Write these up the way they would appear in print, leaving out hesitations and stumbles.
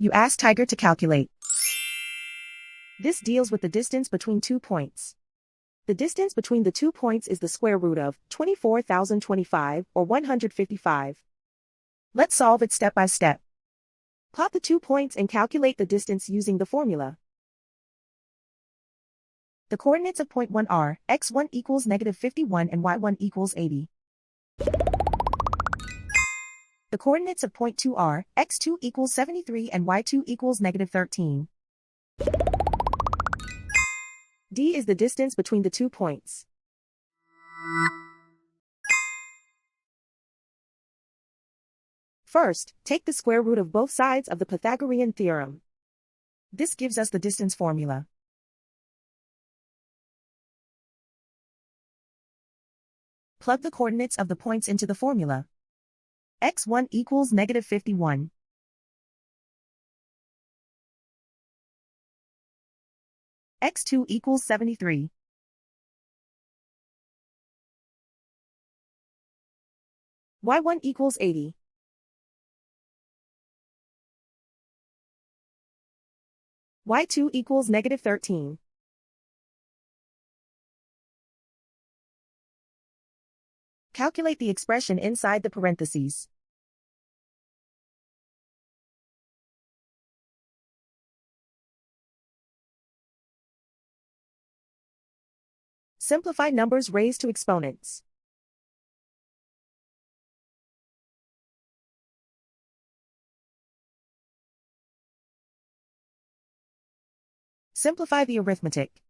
You ask Tiger to calculate. This deals with the distance between 2 points. The distance between the 2 points is the square root of 24,025 or 155. Let's solve it step by step. Plot the 2 points and calculate the distance using the formula. The coordinates of point 1 are x1 equals -51 and y1 equals 80. The coordinates of point 2 are x2 equals 73 and y2 equals -13. D is the distance between the 2 points. First, take the square root of both sides of the Pythagorean theorem. This gives us the distance formula. Plug the coordinates of the points into the formula. x1 equals -51. x2 equals 73. y1 equals 80. y2 equals -13. Calculate the expression inside the parentheses. Simplify numbers raised to exponents. Simplify the arithmetic.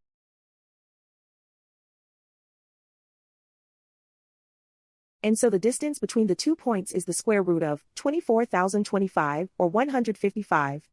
And so the distance between the 2 points is the square root of 24,025 or 155.